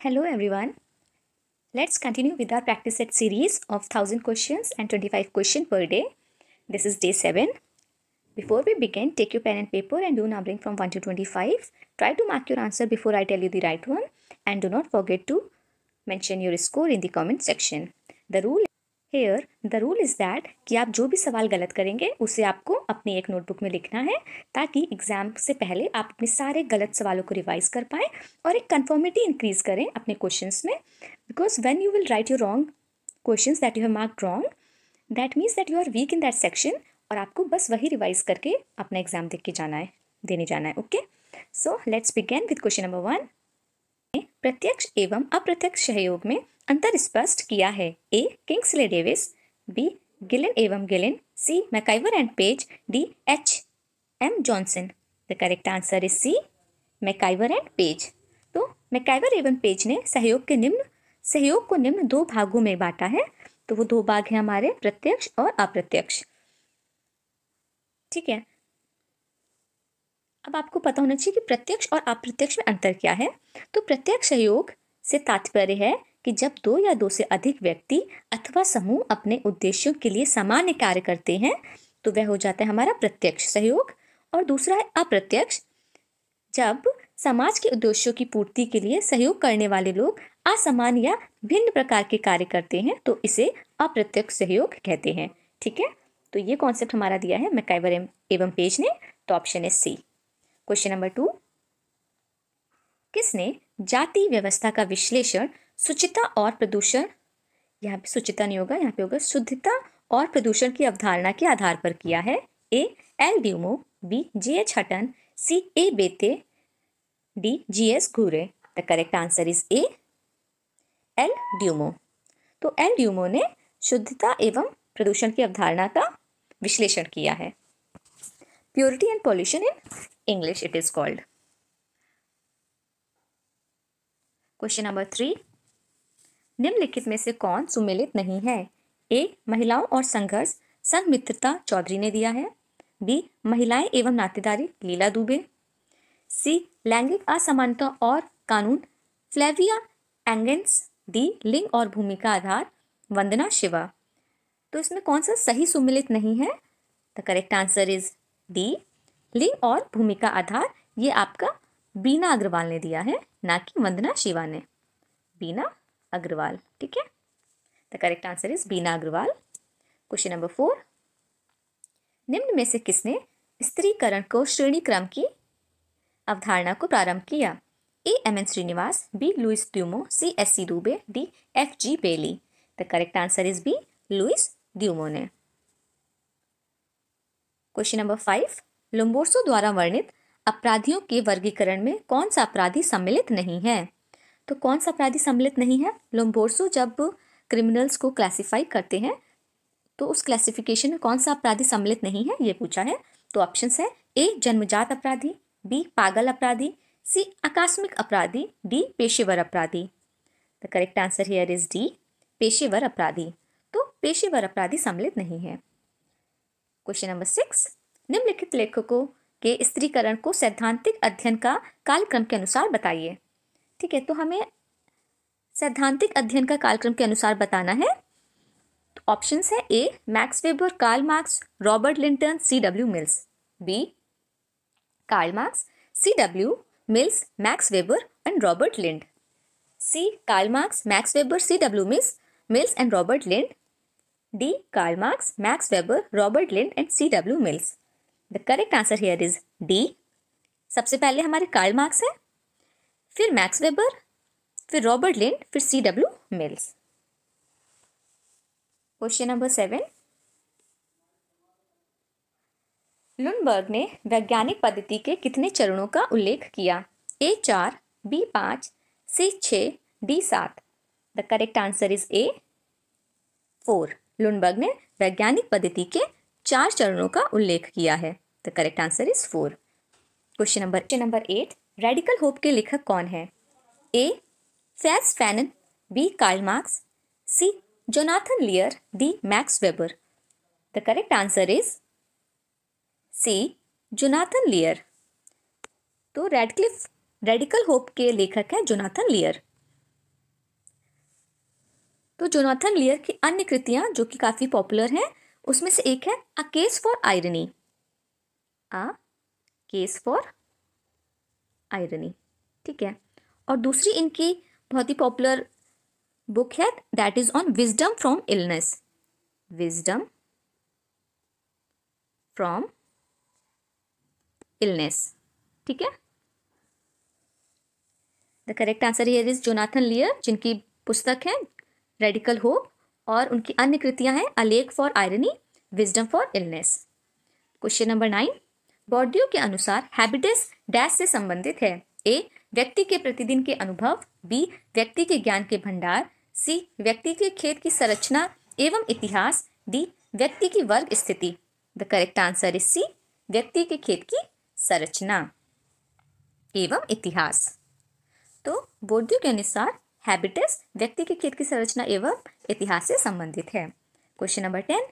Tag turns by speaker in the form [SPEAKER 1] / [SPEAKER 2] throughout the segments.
[SPEAKER 1] Hello everyone. Let's continue with our practice set series of 1000 questions and 25 questions per day. This is day 7. Before we begin, take your pen and paper and do numbering from 1 to 25. Try to mark your answer before I tell you the right one and do not forget to mention your score in the comment section. The rule is that कि आप जो भी सवाल गलत करेंगे उसे आपको अपनी एक नोटबुक में लिखना है ताकि एग्जाम से पहले आप अपने सारे गलत सवालों को रिवाइज कर पाएं और एक कंफर्मिटी इंक्रीज करें अपने क्वेश्चंस में because when you will write your wrong questions that you have marked wrong that means that you are weak in that section और आपको बस वही रिवाइज करके अपना एग्जाम देने जाना है okay so let's begin with question number 1. प्रत्यक्ष एवं अप्रत्यक्ष सहयोग में अंतर स्पष्ट किया है. A. Kingsley Davis, B. Gillin एवं Gillin, C. MacIver and Page, D. H. M. Johnson. The correct answer is C. MacIver and Page. तो मैकाइवर एवं पेज ने सहयोग को निम्न दो भागों में बांटा है. तो वो दो भाग हैं हमारे प्रत्यक्ष और अप्रत्यक्ष. ठीक है, अब आपको पता होना चाहिए कि प्रत्यक्ष और अप्रत्यक्ष में अंतर क्या है. तो प्रत्यक्ष सहयोग से तात्पर्य है कि जब दो या दो से अधिक व्यक्ति अथवा समूह अपने उद्देश्यों के लिए सामान्य कार्य करते हैं तो वह हो जाता है हमारा प्रत्यक्ष सहयोग. और दूसरा है अप्रत्यक्ष, जब समाज के उद्देश्यों की पूर्ति के लिए सहयोग करने वाले लोग असामान्य या भिन्न प्रकार के कार्य करते हैं तो इसे अप्रत्यक्ष सहयोग कहते हैं. ठीक है, तो ये कॉन्सेप्ट हमारा दिया है मैकाइवर एवं पेज ने. तो ऑप्शन है सी. Question number 2. किसने जाति व्यवस्था का विश्लेषण शुचिता और प्रदूषण, यहाँ पे शुचिता नहीं होगा, यहाँ पे होगा शुद्धता और प्रदूषण की अवधारणा के आधार पर किया है. A. L Dumont, B. G.H. Hutton, C. A. Beteille, D. G.S. Ghurye. The correct answer is A. L Dumont. तो एल ड्यूमो ने शुद्धता एवं प्रदूषण की अवधारणा का विश्लेषण किया है. Purity and pollution in English it is called. Question number 3. निम्नलिखित में से कौन सुमेलित नहीं है. ए. महिलाओं और संघर्ष, संघ मित्रता चौधरी ने दिया है. बी. महिलाएं एवं नातेदारी, लीला दुबे. सी. लैंगिक असमानता और कानून, फ्लेविया एंगेंस. डी. लिंग और भूमिका आधार, वंदना शिवा. तो इसमें कौन सा सही सुमेलित नहीं है. The correct answer is D. लिंग और भूमिका आधार. ये आपका बीना अग्रवाल ने दिया है, ना कि वंदना शिवा ने. बीना अग्रवाल. ठीक है, the correct answer is Beena Agarwal. Question number 4. निम्न में से किसने स्त्रीकरण को श्रेणी क्रम की अवधारणा को प्रारंभ किया. A. M. N. Srinivas, B. Louis Dumont, C. S. C. Dube, D. F. G. Bailey. The correct answer is B. Louis Dumont ने. Question number 5. लोम्बोर्सो द्वारा वर्णित अपराधियों के वर्गीकरण में कौन सा अपराधी सम्मिलित नहीं है. तो कौन सा अपराधी सम्मिलित नहीं है. लोम्बोर्सो जब क्रिमिनल्स को क्लासिफाई करते हैं तो उस क्लासिफिकेशन में कौन सा अपराधी सम्मिलित नहीं है ये पूछा है. तो ऑप्शंस है. ए. जन्मजात अपराधी, बी. पागल अपराधी, सी. आकस्मिक अपराधी, डी. पेशेवर अपराधी. The correct answer here is D. पेशेवर अपराधी. तो पेशेवर अपराधी सम्मिलित नहीं है. Question number 6. निम्नलिखित लेखकों के स्त्रीकरण को सैद्धांतिक अध्ययन का कालक्रम के अनुसार बताइए. ठीक है, तो हमें सैद्धांतिक अध्ययन का कालक्रम के अनुसार बताना है. तो ऑप्शंस है. A. Max Weber, Karl Marx, Robert Linton, C. W. Mills. B. Karl Marx, C. W. Mills, Max Weber and Robert Lynd. C. Karl Marx, Max Weber, C. W. Mills and Robert Lynd. D. Karl Marx, Max Weber, Robert Lynd and C. W. Mills. The correct answer here is D. सबसे पहले हमारे Karl Marx है, फिर Max Weber, फिर Robert Lynd, फिर C. W. Mills. Question number 7. Lundberg ने वैज्ञानिक पद्धति के कितने चरणों का उल्लेख किया. A. 4, B. 5, C. 6, D. 7. The correct answer is A. 4. Lundberg ने वैज्ञानिक पद्धति के 4 चरणों का उल्लेख किया है. The correct answer is 4. Question number 8. Radical hope के लेखक कौन है. A. Frantz Fanon, B. Karl Marx, C. Jonathan Lear, D. Max Weber. The correct answer is C. Jonathan Lear. तो रेडिकल होप के लेखक हैं जोनाथन लियर. तो Jonathan लियर की अन्य कृतियां जो कि काफी पॉपुलर हैं, उसमें से एक है a case for irony. A case for irony, ठीक है। और दूसरी इनकी बहुत ही पॉपुलर बुक है, that is on wisdom from illness. Wisdom from illness, ठीक है। The correct answer here is Jonathan लियर, जिनकी पुस्तक है रेडिकल होप, और उनकी अन्य कृतियां हैं अ lake for irony, wisdom for illness. Question number 9, बॉर्डियो के अनुसार हैबिटस डैश से संबंधित है। ए व्यक्ति के प्रतिदिन के अनुभव, बी व्यक्ति के ज्ञान के भंडार, सी व्यक्ति के खेत की संरचना एवं इतिहास, डी व्यक्ति की वर्ग स्थिति। The correct answer is C, व्यक्ति के खेत की संरचना एवं इतिहास। तो बोर्डियो के अनुसार हैबिटस व्यक्ति के खेत की संरचना एवं इतिहास से संबंधित है। क्वेश्चन नंबर 10,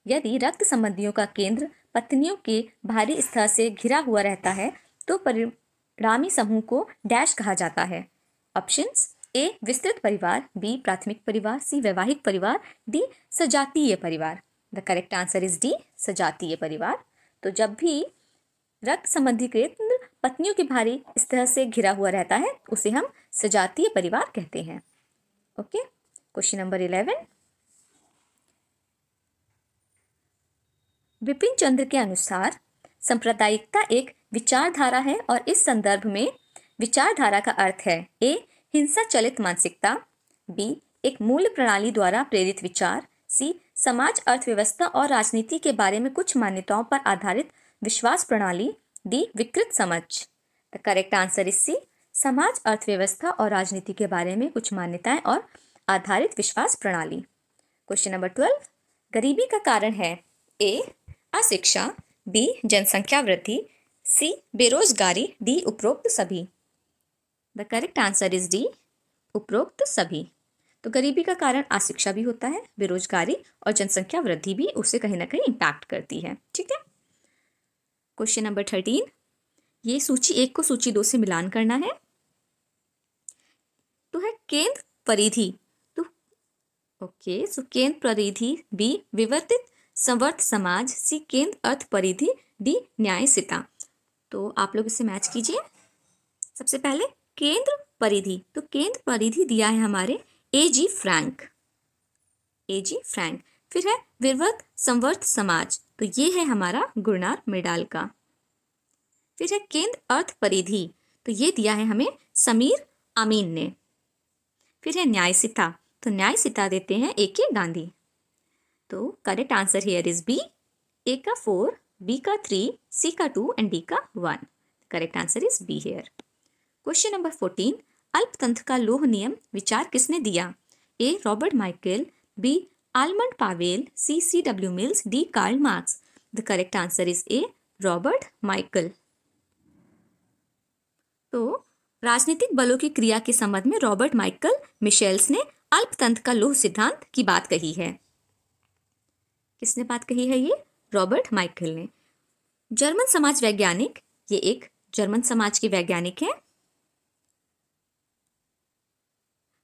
[SPEAKER 1] यदि रक्त संबंधियों का केंद्र पत्नियों के भारी स्तर से घिरा हुआ रहता है तो परिणामी समूह को डैश कहा जाता है। ऑप्शंस, ए विस्तृत परिवार, बी प्राथमिक परिवार, सी वैवाहिक परिवार, डी सजातीय परिवार। The correct answer is D, सजातीय परिवार। तो जब भी रक्त संबंधी केंद्र पत्नियों के भारी स्तर से घिरा हुआ रहता है उसे हम सजातीय परिवार कहते हैं। ओके, क्वेश्चन नंबर 11, विपिन चंद्र के अनुसार सांप्रदायिकता एक विचारधारा है और इस संदर्भ में विचारधारा का अर्थ है ए हिंसा चलित मानसिकता, बी एक मूल्य प्रणाली द्वारा प्रेरित विचार, सी समाज अर्थव्यवस्था और राजनीति के बारे में कुछ मान्यताओं पर आधारित विश्वास प्रणाली, डी विकृत समझ। The correct answer is C, समाज अर्थव्यवस्था और राजनीति के बारे में कुछ मान्यताएं और आधारित विश्वास प्रणाली। क्वेश्चन नंबर 12, गरीबी का कारण है ए अशिक्षा, बी जनसंख्या वृद्धि, सी बेरोजगारी, डी उपरोक्त सभी। The correct answer is D, उपरोक्त सभी। तो गरीबी का कारण अशिक्षा भी होता है, बेरोजगारी और जनसंख्या वृद्धि भी उसे कहीं ना कहीं इम्पैक्ट करती है, ठीक है। क्वेश्चन नंबर 13, ये सूची 1 को सूची 2 से मिलान करना है। तो है केंद्र परिधि, तो ओके, सो केंद्र परिधि, बी विवर्तित संवर्त समाज, सी केंद्र अर्थ परिधि, डी न्यायसिता। तो आप लोग इसे मैच कीजिए। सबसे पहले केंद्र परिधि, तो केंद्र परिधि दिया है हमारे ए.जी. Frank, AG. फ्रैंक। फिर है विवर्त संवर्त समाज, तो ये है हमारा गुरनार मिडाल का। फिर है केंद्र अर्थ परिधि, तो ये दिया है हमें समीर अमीन ने। फिर है न्यायसिता, तो न्यायसिता देते हैं ए.के. गांधी। तो correct answer here is B, A का 4, बी का 3, सी का 2 एंड डी का 1। Correct answer is B here. Question number 14, अल्पतंत्र का लोह नियम विचार किसने दिया? A Robert Michael, B Almond Powell, C C W. Mills, D Karl Marx. The correct answer is A Robert Michael. तो राजनीतिक बलों की क्रिया के संबंध में रॉबर्ट माइकल मिशेल्स ने अल्पतंत्र का लोह सिद्धांत की बात कही है। किसने बात कही है? ये रॉबर्ट माइकल ने। जर्मन समाज वैज्ञानिक, ये एक जर्मन समाज के वैज्ञानिक हैं।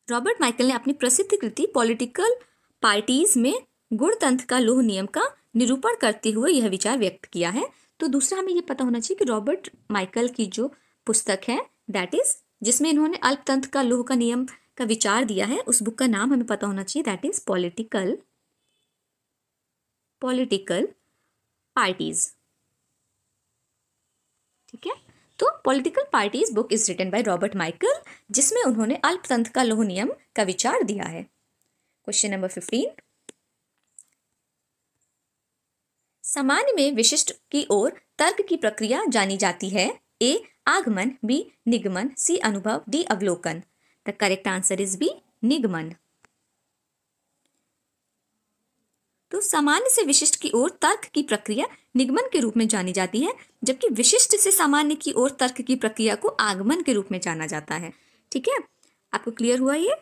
[SPEAKER 1] रॉबर्ट माइकल ने अपनी प्रसिद्ध कृति पॉलिटिकल पार्टीज में गुणतंत्र का लोह नियम का निरूपण करते हुए यह विचार व्यक्त किया है। तो दूसरा हमें यह पता होना चाहिए कि रॉबर्ट माइकल की जो पुस्तक है दैट इज, जिसमें इन्होंने अल्पतंत्र का लोह का नियम का विचार दिया है, उस बुक का नाम हमें पता होना चाहिए, दैट इज पॉलिटिकल पार्टीज। ठीक है, तो political parties book is written by Robert Michael, जिसमें उन्होंने अल्पतंत्र का लोह नियम का विचार दिया है। क्वेश्चन नंबर 15, सामान्य में विशिष्ट की ओर तर्क की प्रक्रिया जानी जाती है। ए आगमन, बी निगमन, सी अनुभव, डी अवलोकन। The correct answer is B निगमन। तो सामान्य से विशिष्ट की ओर तर्क की प्रक्रिया निगमन के रूप में जानी जाती है, जबकि विशिष्ट से सामान्य की ओर तर्क की प्रक्रिया को आगमन के रूप में जाना जाता है। ठीक है, आपको क्लियर हुआ ये?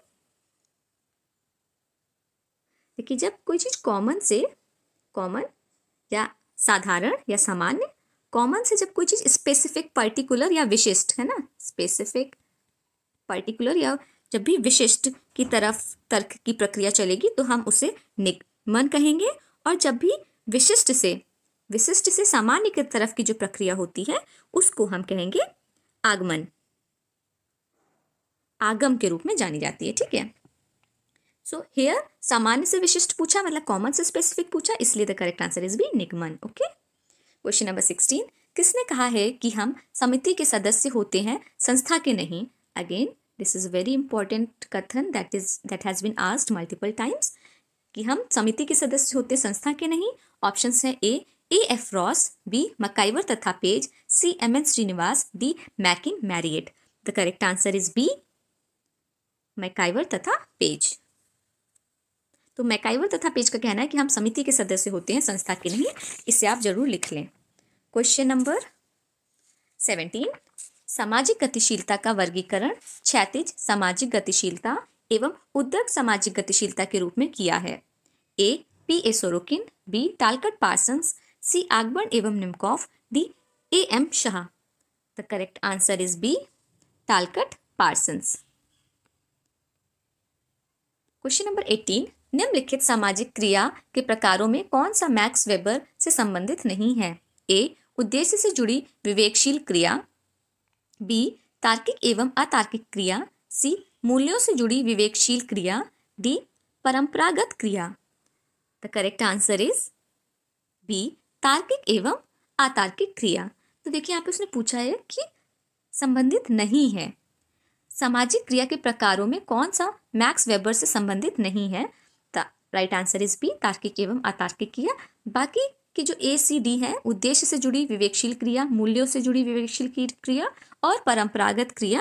[SPEAKER 1] देखिए, जब कोई चीज कॉमन या साधारण या सामान्य, कॉमन से जब कोई चीज स्पेसिफिक, पर्टिकुलर या विशिष्ट, है ना, स्पेसिफिक, पर्टिकुलर या जब भी विशिष्ट की तरफ तर्क की प्रक्रिया चलेगी तो हम उसे निगमन कहेंगे, और जब भी विशिष्ट से सामान्य की तरफ की जो प्रक्रिया होती है उसको हम कहेंगे आगमन, आगम के रूप में जानी जाती है। ठीक है, सो हियर सामान्य से विशिष्ट पूछा, मतलब कॉमन से स्पेसिफिक पूछा, इसलिए the correct answer is B, निगमन। ओके, क्वेश्चन नंबर 16, किसने कहा है कि हम समिति के सदस्य होते हैं, संस्था के नहीं? Again this is very important कथन that has been asked multiple times कि हम समिति के सदस्य होते, संस्था के नहीं। ऑप्शंस हैं A F Ross, B MacIver तथा Page, C M N Srinivas, D McKim Marriott. The correct answer is B, MacIver तथा पेज। तो मैकाइवर तथा पेज का कहना है कि हम समिति के सदस्य होते हैं, संस्था के नहीं। इसे आप जरूर लिख लें। क्वेश्चन नंबर 17, सामाजिक गतिशीलता का वर्गीकरण क्षैतिज सामाजिक गतिशीलता एवं उद्दक सामाजिक गतिशीलता के रूप में किया है। A P A Sorokin, B Talcott Parsons, C Ogburn एवं Nimkoff, D A M Shah. The correct answer is B, Talcott Parsons. Question number 18, निम्नलिखित सामाजिक क्रिया के प्रकारों में कौन सा मैक्स वेबर से संबंधित नहीं है? ए उद्देश्य से जुड़ी विवेकशील क्रिया, बी तार्किक एवं अतार्किक क्रिया, सी मूल्यों से जुड़ी विवेकशील क्रिया, डी परंपरागत क्रिया। The correct answer is B, तार्किक एवं अतार्किक क्रिया। तो देखिए यहाँ पे उसने पूछा है कि संबंधित नहीं है, सामाजिक क्रिया के प्रकारों में कौन सा मैक्स वेबर से संबंधित नहीं है? राइट आंसर इज बी, तार्किक एवं अतार्किक क्रिया। बाकी की जो ए सी डी है, उद्देश्य से जुड़ी विवेकशील क्रिया, मूल्यों से जुड़ी विवेकशील क्रिया और परंपरागत क्रिया,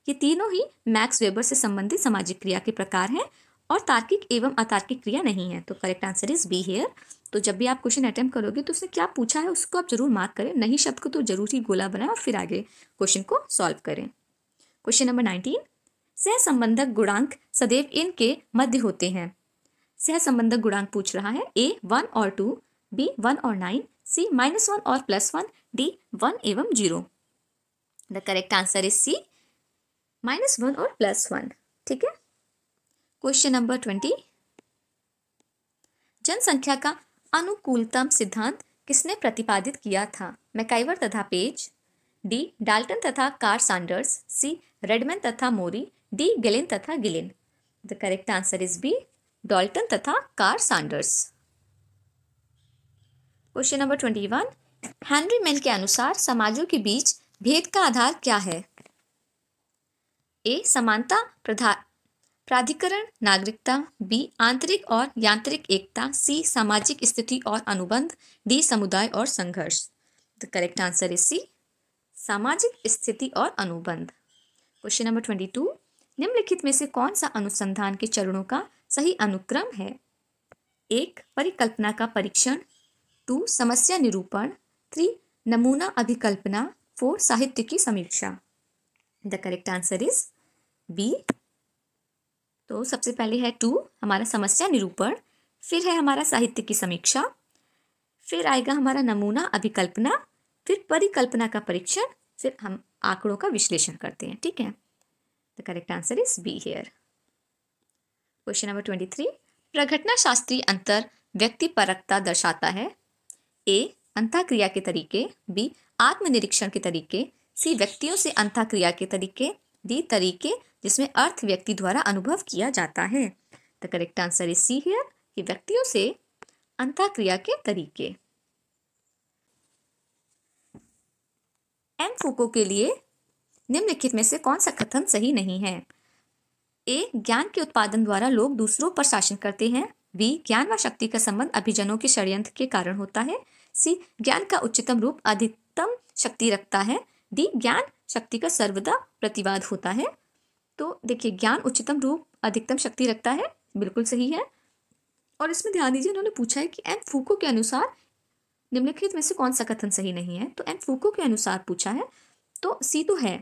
[SPEAKER 1] ये तीनों ही मैक्स वेबर से संबंधित सामाजिक क्रिया के प्रकार हैं और तार्किक एवं अतार्किक क्रिया नहीं है। तो correct answer is B here. तो जब भी आप क्वेश्चन अटेम्प्ट करोगे तो उसने क्या पूछा है उसको आप जरूर मार्क करें, नहीं शब्द को तो जरूर ही गोला बनाएं और फिर आगे क्वेश्चन को सॉल्व करें। क्वेश्चन नंबर 19, सहसंबंधक गुणांक सदैव इन के मध्य होते हैं। सहसंबंधक गुणांक पूछ रहा है। ए 1 और 2, बी 1 और 9, सी -1 और +1, डी 1 एवं 0। The correct answer is C, -1 और +1। ठीक है, क्वेश्चन नंबर 20, जनसंख्या का अनुकूलतम सिद्धांत किसने प्रतिपादित किया था? मैकाइवर तथा पेज, डी डाल्टन तथा कार्ल सैंडर्स, सी रेडमैन तथा मोरी, डी गिलिन तथा Gillin. The correct answer is B, Dalton तथा Karl Sanders. Question number 21, Henry Maine के अनुसार समाजों के बीच भेद का आधार क्या है? ए समानता प्राधिकरण नागरिकता, बी आंतरिक और यांत्रिक एकता, सी सामाजिक स्थिति और अनुबंध, डी समुदाय और संघर्ष। The correct answer is C, सामाजिक स्थिति और अनुबंध। क्वेश्चन नंबर 22, निम्नलिखित में से कौन सा अनुसंधान के चरणों का सही अनुक्रम है? 1 परिकल्पना का परीक्षण, 2 समस्या निरूपण, 3 नमूना अभिकल्पना, 4 साहित्य की समीक्षा। The correct answer is B. तो सबसे पहले है 2 हमारा समस्या निरूपण, फिर है हमारा साहित्य की समीक्षा, फिर आएगा हमारा नमूना अभिकल्पना, फिर परिकल्पना का परीक्षण, फिर हम आंकड़ों का विश्लेषण करते हैं। ठीक है, the correct answer is B here. Question number 23, प्रघटना शास्त्रीय अंतर व्यक्तिपरकता दर्शाता है। ए अंतःक्रिया के तरीके, बी आत्मनिरीक्षण के तरीके, सी व्यक्तियों से अंतःक्रिया के तरीके, डी तरीके जिसमें अर्थ व्यक्ति द्वारा अनुभव किया जाता है। The correct answer is see here, कि व्यक्तियों से अंतःक्रिया के तरीके। एम फूको के लिए निम्नलिखित में से कौन सा कथन सही नहीं है? ए ज्ञान के उत्पादन द्वारा लोग दूसरों पर शासन करते हैं, बी ज्ञान व शक्ति का संबंध अभिजनों के षड्यंत्र के कारण होता है, सी ज्ञान का उच्चतम रूप अधिकतम शक्ति रखता है, डी ज्ञान शक्ति का सर्वदा प्रतिवाद होता है। तो देखिए, ज्ञान उच्चतम रूप अधिकतम शक्ति रखता है, बिल्कुल सही है। और इसमें ध्यान दीजिए, उन्होंने पूछा है कि एम फूको के अनुसार निम्नलिखित में से कौन सा कथन सही नहीं है। तो एम फूको के अनुसार पूछा है, तो सी तो है।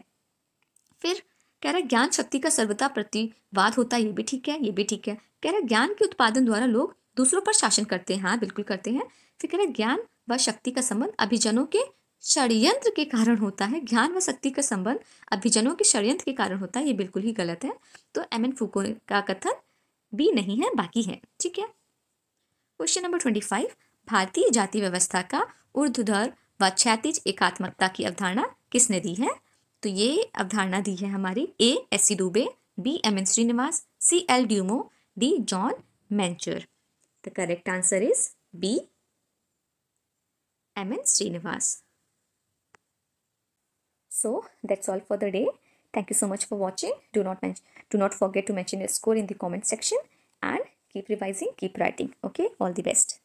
[SPEAKER 1] फिर कह रहा है ज्ञान शक्ति का सर्वदा प्रतिवाद होता है, ये भी ठीक है, ये भी ठीक है। कह रहा है ज्ञान के उत्पादन द्वारा लोग दूसरों पर शासन करते हैं, हाँ बिल्कुल करते हैं। फिर कह रहा है ज्ञान व शक्ति का संबंध अभिजनों के षड्यंत्र के कारण होता है, ज्ञान व शक्ति का संबंध अभिजनों के षड्यंत्र के कारण होता है, ये बिल्कुल ही गलत है। तो एम.एन. फूको का कथन बी नहीं है, बाकी है। ठीक है। क्वेश्चन नंबर 25, भारतीय जाति व्यवस्था का ऊर्ध्वाधर व क्षैतिज एकात्मकता की अवधारणा किसने दी है? तो ये अवधारणा दी है हमारी A. S C. Dube, B. M N. Srinivas, C. L. Dumont, D. John Mencher. The correct answer is B. M N. Srinivas. So that's all for the day. Thank you so much for watching. Do not forget to mention your score in the comment section and keep revising, keep writing. Okay, all the best.